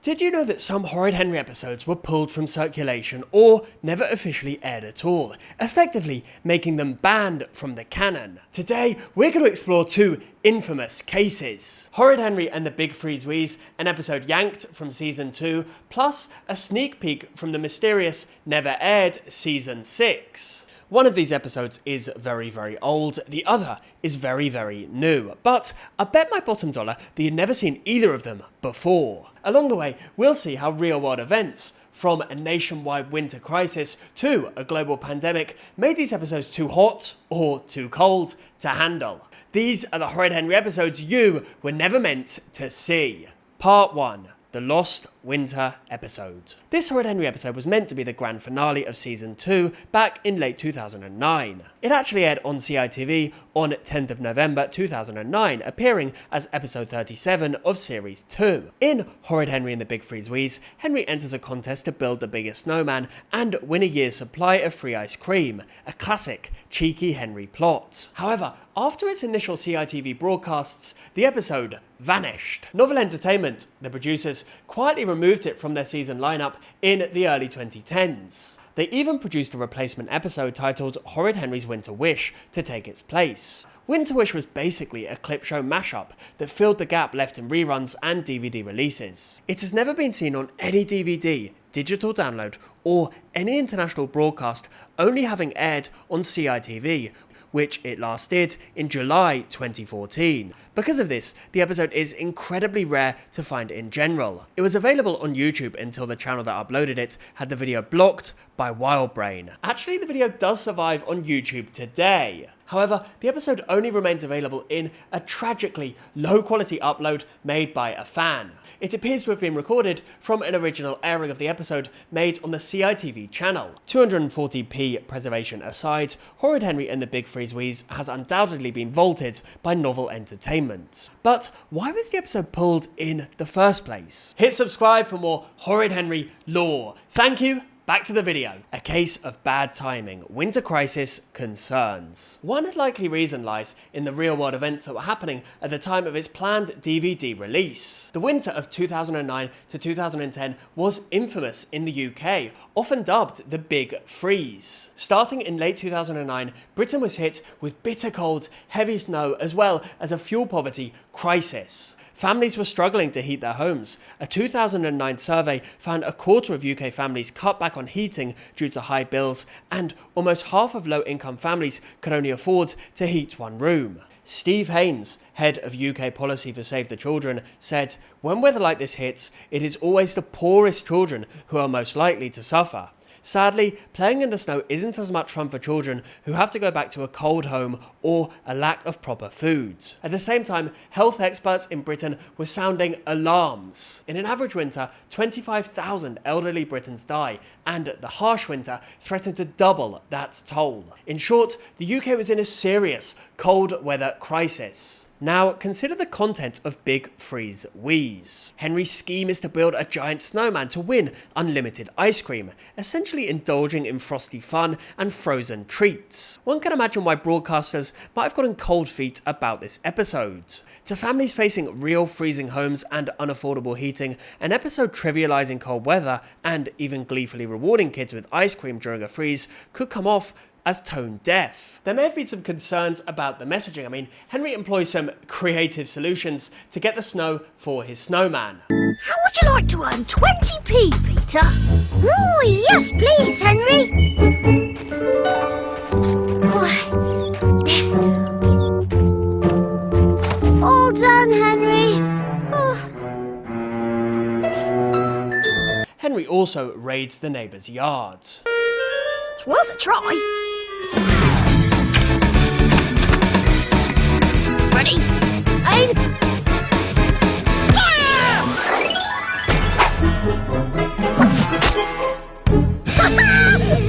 Did you know that some Horrid Henry episodes were pulled from circulation or never officially aired at all, effectively making them banned from the canon? Today, we're going to explore two infamous cases. Horrid Henry and the Big Freeze Wheeze, an episode yanked from Season 2, plus a sneak peek from the mysterious Never Aired Season 6. One of these episodes is very, very old, the other is very, very new, but I bet my bottom dollar that you've never seen either of them before. Along the way, we'll see how real-world events, from a nationwide winter crisis to a global pandemic, made these episodes too hot or too cold to handle. These are the Horrid Henry episodes you were never meant to see. Part 1. The Lost Winter episode. This Horrid Henry episode was meant to be the grand finale of Season 2 back in late 2009. It actually aired on CITV on 10th of November 2009, appearing as episode 37 of Series 2. In Horrid Henry and the Big Freeze Wheeze, Henry enters a contest to build the biggest snowman and win a year's supply of free ice cream, a classic cheeky Henry plot. However, after its initial CITV broadcasts, the episode vanished. Novel Entertainment, the producers, quietly removed it from their season lineup in the early 2010s. They even produced a replacement episode titled Horrid Henry's Winter Wish to take its place. Winter Wish was basically a clip show mashup that filled the gap left in reruns and DVD releases. It has never been seen on any DVD, digital download, or any international broadcast, only having aired on CITV, which it last did in July 2014. Because of this, the episode is incredibly rare to find in general. It was available on YouTube until the channel that uploaded it had the video blocked by Wildbrain. Actually, the video does survive on YouTube today. However, the episode only remains available in a tragically low-quality upload made by a fan. It appears to have been recorded from an original airing of the episode made on the CITV channel. 240p preservation aside, Horrid Henry and the Big Freeze Wheeze has undoubtedly been vaulted by Novel Entertainment. But why was the episode pulled in the first place? Hit subscribe for more Horrid Henry lore. Thank you. Back to the video. A case of bad timing, winter crisis concerns. One likely reason lies in the real-world events that were happening at the time of its planned DVD release. The winter of 2009 to 2010 was infamous in the UK, often dubbed the Big Freeze. Starting in late 2009, Britain was hit with bitter cold, heavy snow, as well as a fuel poverty crisis. Families were struggling to heat their homes. A 2009 survey found a quarter of UK families cut back on heating due to high bills, and almost half of low-income families could only afford to heat one room. Steve Haynes, head of UK policy for Save the Children, said, "When weather like this hits, it is always the poorest children who are most likely to suffer." Sadly, playing in the snow isn't as much fun for children who have to go back to a cold home or a lack of proper food. At the same time, health experts in Britain were sounding alarms. In an average winter, 25,000 elderly Britons die, and the harsh winter threatened to double that toll. In short, the UK was in a serious cold weather crisis. Now, consider the content of Big Freeze Wheeze. Henry's scheme is to build a giant snowman to win unlimited ice cream, essentially indulging in frosty fun and frozen treats. One can imagine why broadcasters might have gotten cold feet about this episode. To families facing real freezing homes and unaffordable heating, an episode trivializing cold weather and even gleefully rewarding kids with ice cream during a freeze could come off as tone deaf. There may have been some concerns about the messaging. I mean, Henry employs some creative solutions to get the snow for his snowman. How would you like to earn 20p, Peter? Oh, yes, please, Henry. All done, Henry. Henry also raids the neighbour's yard. It's worth a try. Ready? Aim! Fire!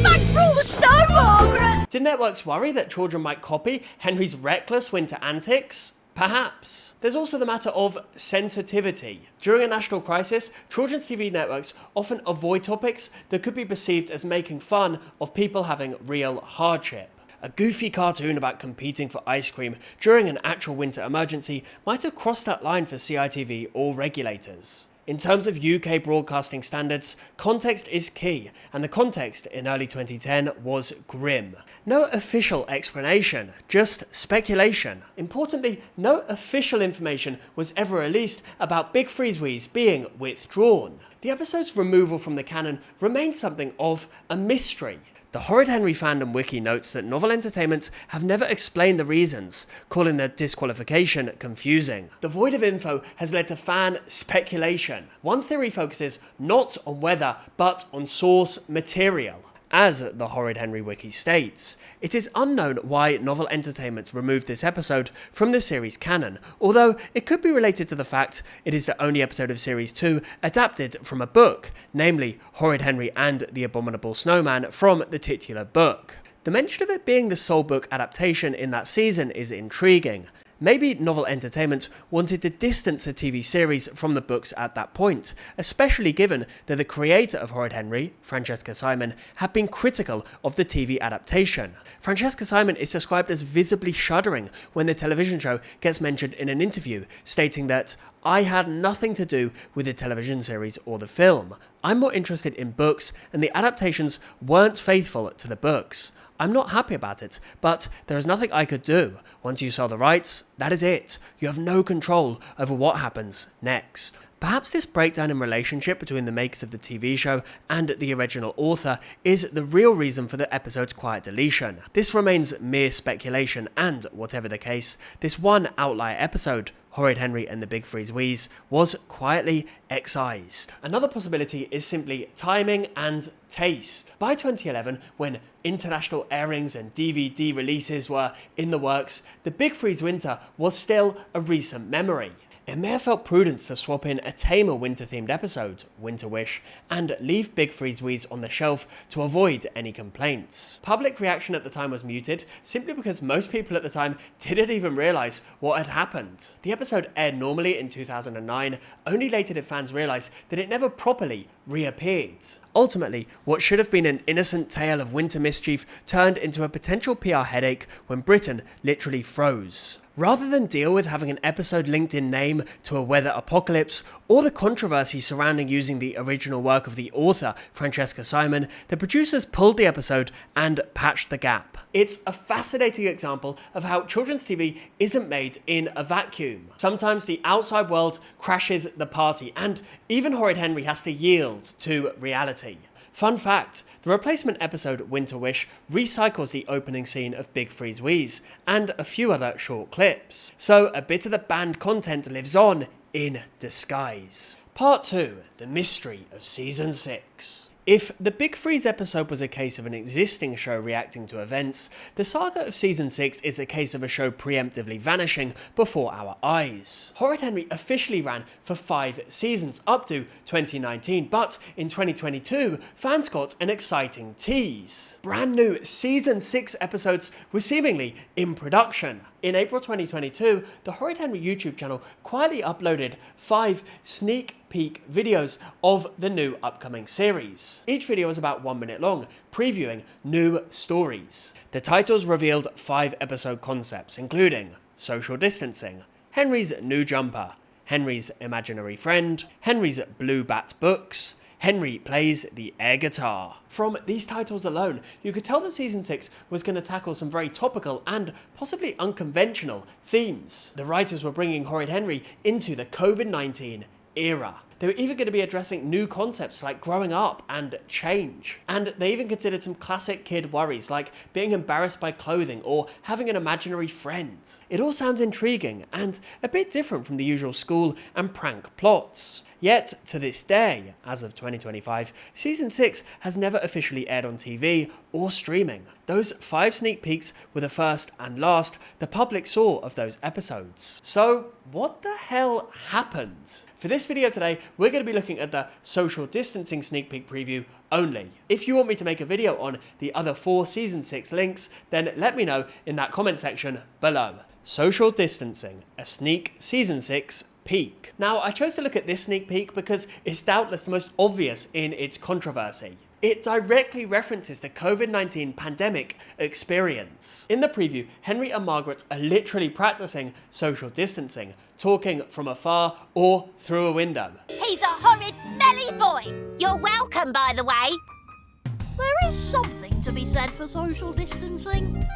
Thanks for all the snow, Margaret! Did networks worry that children might copy Henry's reckless winter antics? Perhaps. There's also the matter of sensitivity. During a national crisis, children's TV networks often avoid topics that could be perceived as making fun of people having real hardship. A goofy cartoon about competing for ice cream during an actual winter emergency might have crossed that line for CITV or regulators. In terms of UK broadcasting standards, context is key, and the context in early 2010 was grim. No official explanation, just speculation. Importantly, no official information was ever released about Big Freeze Wheeze being withdrawn. The episode's removal from the canon remained something of a mystery. The Horrid Henry fandom wiki notes that Novel Entertainment have never explained the reasons, calling their disqualification confusing. The void of info has led to fan speculation. One theory focuses not on weather, but on source material. As the Horrid Henry wiki states, it is unknown why Novel Entertainment removed this episode from the series canon, although it could be related to the fact it is the only episode of Series 2 adapted from a book, namely Horrid Henry and the Abominable Snowman from the titular book. The mention of it being the sole book adaptation in that season is intriguing. Maybe Novel Entertainment wanted to distance the TV series from the books at that point, especially given that the creator of Horrid Henry, Francesca Simon, had been critical of the TV adaptation. Francesca Simon is described as visibly shuddering when the television show gets mentioned in an interview, stating that, "I had nothing to do with the television series or the film. I'm more interested in books, and the adaptations weren't faithful to the books. I'm not happy about it, but there is nothing I could do. Once you sell the rights, that is it. You have no control over what happens next." Perhaps this breakdown in relationship between the makers of the TV show and the original author is the real reason for the episode's quiet deletion. This remains mere speculation, and whatever the case, this one outlier episode, Horrid Henry and the Big Freeze Wheeze, was quietly excised. Another possibility is simply timing and taste. By 2011, when international airings and DVD releases were in the works, the Big Freeze winter was still a recent memory. It may have felt prudent to swap in a tamer winter-themed episode, Winter Wish, and leave Big Freeze Wheeze on the shelf to avoid any complaints. Public reaction at the time was muted, simply because most people at the time didn't even realise what had happened. The episode aired normally in 2009, only later did fans realise that it never properly reappeared. Ultimately, what should have been an innocent tale of winter mischief turned into a potential PR headache when Britain literally froze. Rather than deal with having an episode linked in name to a weather apocalypse, or the controversy surrounding using the original work of the author, Francesca Simon, the producers pulled the episode and patched the gap. It's a fascinating example of how children's TV isn't made in a vacuum. Sometimes the outside world crashes the party, and even Horrid Henry has to yield to reality. Fun fact, the replacement episode Winter Wish recycles the opening scene of Big Freeze Wheeze and a few other short clips, so a bit of the banned content lives on in disguise. Part 2, the mystery of Season 6. If the Big Freeze episode was a case of an existing show reacting to events, the saga of Season 6 is a case of a show preemptively vanishing before our eyes. Horrid Henry officially ran for 5 seasons up to 2019, but in 2022, fans got an exciting tease. Brand new Season 6 episodes were seemingly in production. In April 2022, the Horrid Henry YouTube channel quietly uploaded 5 sneak peek videos of the new upcoming series. Each video was about 1 minute long, previewing new stories. The titles revealed 5 episode concepts, including social distancing, Henry's new jumper, Henry's imaginary friend, Henry's blue bat books, Henry plays the air guitar. From these titles alone, you could tell that Season 6 was going to tackle some very topical and possibly unconventional themes. The writers were bringing Horrid Henry into the COVID-19 era. They were even going to be addressing new concepts like growing up and change. And they even considered some classic kid worries like being embarrassed by clothing or having an imaginary friend. It all sounds intriguing and a bit different from the usual school and prank plots. Yet, to this day, as of 2025, Season 6 has never officially aired on TV or streaming. Those 5 sneak peeks were the first and last the public saw of those episodes. So, what the hell happened? For this video today, we're going to be looking at the social distancing sneak peek preview only. If you want me to make a video on the other 4 Season 6 links, then let me know in that comment section below. Social distancing, a sneak Season 6 peek. Now, I chose to look at this sneak peek because it's doubtless the most obvious in its controversy. It directly references the COVID-19 pandemic experience. In the preview, Henry and Margaret are literally practicing social distancing, talking from afar or through a window. He's a horrid, smelly boy. You're welcome, by the way. There is something to be said for social distancing.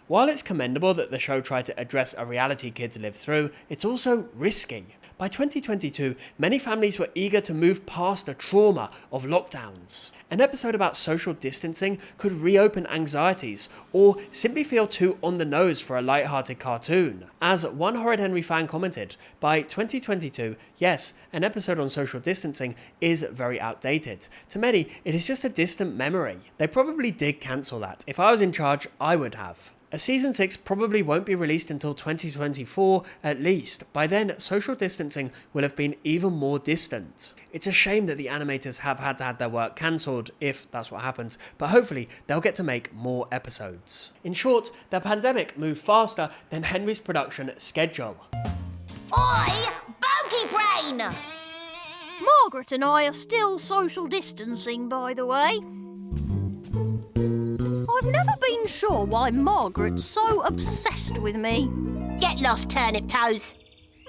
While it's commendable that the show tried to address a reality kids live through, it's also risky. By 2022, many families were eager to move past the trauma of lockdowns. An episode about social distancing could reopen anxieties or simply feel too on the nose for a light-hearted cartoon. As one Horrid Henry fan commented, by 2022, yes, an episode on social distancing is very outdated. To many, it is just a distant memory. They probably did cancel that. If I was in charge, I would have. A season 6 probably won't be released until 2024 at least. By then, social distancing will have been even more distant. It's a shame that the animators have had to have their work cancelled, if that's what happens, but hopefully they'll get to make more episodes. In short, the pandemic moved faster than Henry's production schedule. Oi, bogey brain! Margaret and I are still social distancing, by the way. I've never been sure why Margaret's so obsessed with me. Get lost, turnip toes.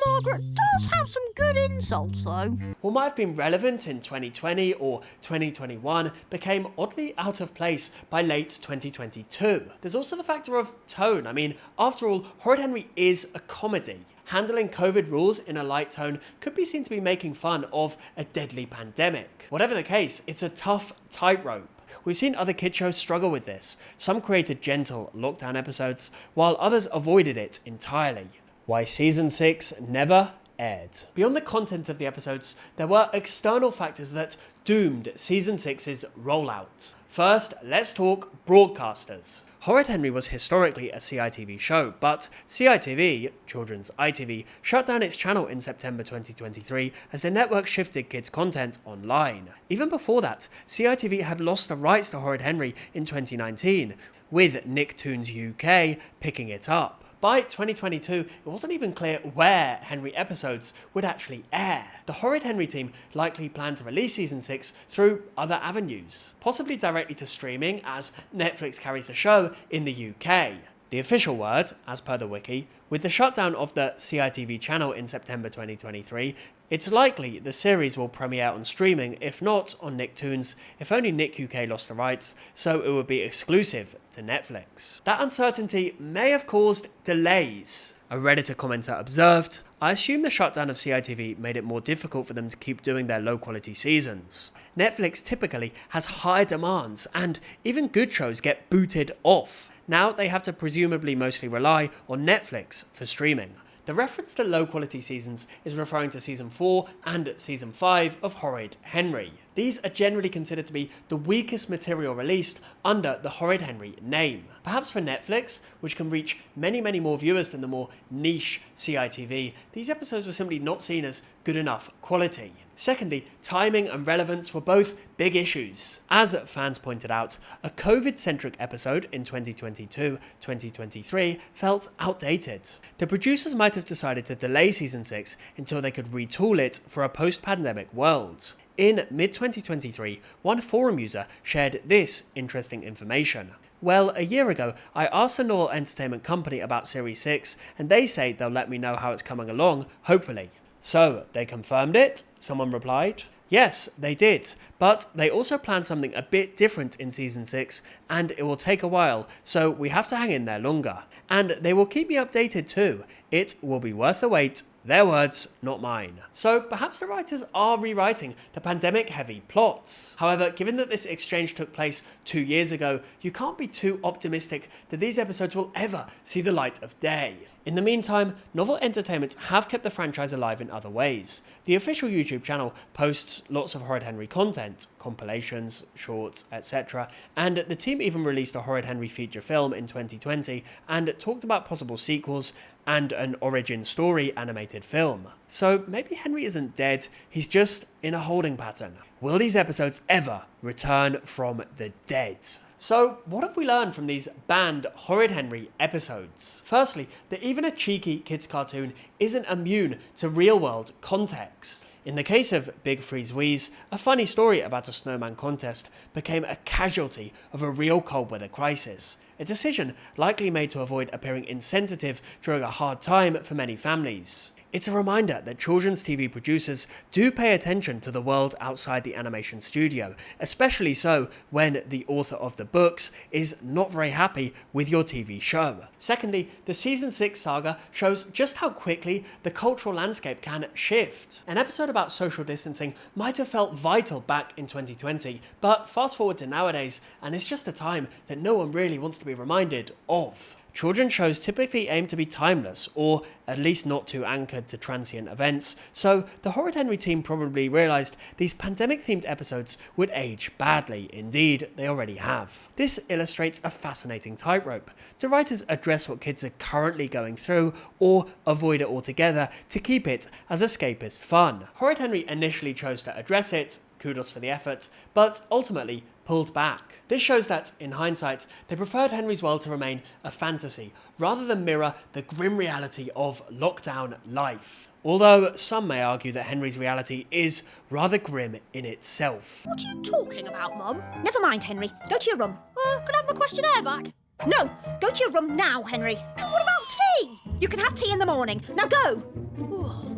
Margaret does have some good insults, though. What might have been relevant in 2020 or 2021 became oddly out of place by late 2022. There's also the factor of tone. I mean, after all, Horrid Henry is a comedy. Handling COVID rules in a light tone could be seen to be making fun of a deadly pandemic. Whatever the case, it's a tough tightrope. We've seen other kid shows struggle with this. Some created gentle lockdown episodes, while others avoided it entirely. Why season 6 never aired. Beyond the content of the episodes, there were external factors that doomed season 6's rollout. First, let's talk broadcasters. Horrid Henry was historically a CITV show, but CITV, children's ITV, shut down its channel in September 2023 as the network shifted kids' content online. Even before that, CITV had lost the rights to Horrid Henry in 2019, with Nicktoons UK picking it up. By 2022, it wasn't even clear where Henry episodes would actually air. The Horrid Henry team likely planned to release season 6 through other avenues, possibly directly to streaming as Netflix carries the show in the UK. The official word, as per the wiki, with the shutdown of the CITV channel in September 2023, it's likely the series will premiere on streaming, if not on Nicktoons, if only Nick UK lost the rights, so it would be exclusive to Netflix. That uncertainty may have caused delays. A Redditor commenter observed, "I assume the shutdown of CITV made it more difficult for them to keep doing their low-quality seasons. Netflix typically has higher demands, and even good shows get booted off. Now they have to presumably mostly rely on Netflix for streaming." The reference to low-quality seasons is referring to Season 4 and Season 5 of Horrid Henry. These are generally considered to be the weakest material released under the Horrid Henry name. Perhaps for Netflix, which can reach many more viewers than the more niche CITV, these episodes were simply not seen as good enough quality. Secondly, timing and relevance were both big issues. As fans pointed out, a COVID-centric episode in 2022-2023 felt outdated. The producers might have decided to delay Season 6 until they could retool it for a post-pandemic world. In mid-2023, one forum user shared this interesting information. "Well, a year ago, I asked the Noel Entertainment Company about Series 6, and they say they'll let me know how it's coming along, hopefully." "So, they confirmed it?" someone replied. Yes, they did, but they also planned something a bit different in Season 6, and it will take a while, so we have to hang in there longer. And they will keep me updated too. It will be worth the wait. Their words, not mine. So perhaps the writers are rewriting the pandemic-heavy plots. However, given that this exchange took place 2 years ago, you can't be too optimistic that these episodes will ever see the light of day. In the meantime, Novel Entertainment have kept the franchise alive in other ways. The official YouTube channel posts lots of Horrid Henry content, compilations, shorts, etc. And the team even released a Horrid Henry feature film in 2020 and talked about possible sequels and an origin story animated film. So maybe Henry isn't dead, he's just in a holding pattern. Will these episodes ever return from the dead? So, what have we learned from these banned Horrid Henry episodes? Firstly, that even a cheeky kids cartoon isn't immune to real-world context. In the case of Big Freeze Wheeze, a funny story about a snowman contest became a casualty of a real cold weather crisis, a decision likely made to avoid appearing insensitive during a hard time for many families. It's a reminder that children's TV producers do pay attention to the world outside the animation studio, especially so when the author of the books is not very happy with your TV show. Secondly, the Season 6 saga shows just how quickly the cultural landscape can shift. An episode about social distancing might have felt vital back in 2020, but fast forward to nowadays, and it's just a time that no one really wants to be reminded of. Children's shows typically aim to be timeless, or at least not too anchored to transient events, so the Horrid Henry team probably realised these pandemic-themed episodes would age badly. Indeed, they already have. This illustrates a fascinating tightrope. Do writers address what kids are currently going through, or avoid it altogether to keep it as escapist fun? Horrid Henry initially chose to address it, kudos for the effort, but ultimately pulled back. This shows that, in hindsight, they preferred Henry's world to remain a fantasy, rather than mirror the grim reality of lockdown life. Although some may argue that Henry's reality is rather grim in itself. What are you talking about, Mum? Never mind, Henry. Go to your room. Can I have my questionnaire back? No, go to your room now, Henry. What about tea? You can have tea in the morning. Now go.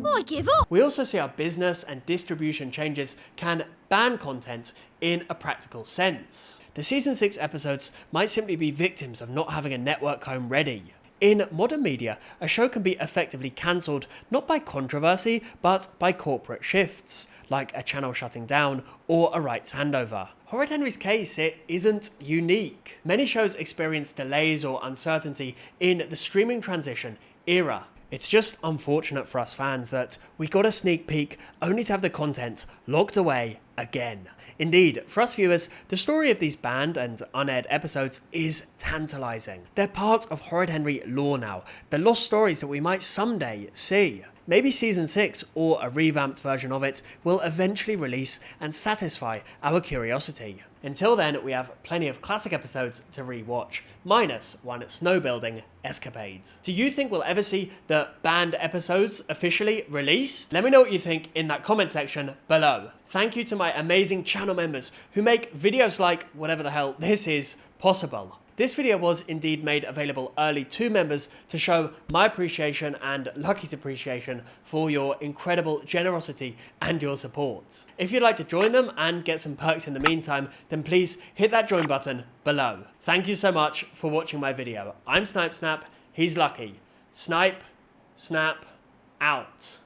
I give up. We also see how business and distribution changes can ban content in a practical sense. The Season 6 episodes might simply be victims of not having a network home ready. In modern media, a show can be effectively cancelled not by controversy, but by corporate shifts, like a channel shutting down or a rights handover. Horrid Henry's case, it isn't unique. Many shows experience delays or uncertainty in the streaming transition era. It's just unfortunate for us fans that we got a sneak peek only to have the content locked away again. Indeed, for us viewers, the story of these banned and unaired episodes is tantalising. They're part of Horrid Henry lore now, the lost stories that we might someday see. Maybe Season 6, or a revamped version of it, will eventually release and satisfy our curiosity. Until then, we have plenty of classic episodes to re-watch, minus one snow-building escapade. Do you think we'll ever see the banned episodes officially released? Let me know what you think in that comment section below. Thank you to my amazing channel members who make videos like whatever the hell this is possible. This video was indeed made available early to members to show my appreciation and Lucky's appreciation for your incredible generosity and your support. If you'd like to join them and get some perks in the meantime, then please hit that join button below. Thank you so much for watching my video. I'm Snipe Snap, he's Lucky. Snipe, Snap, out.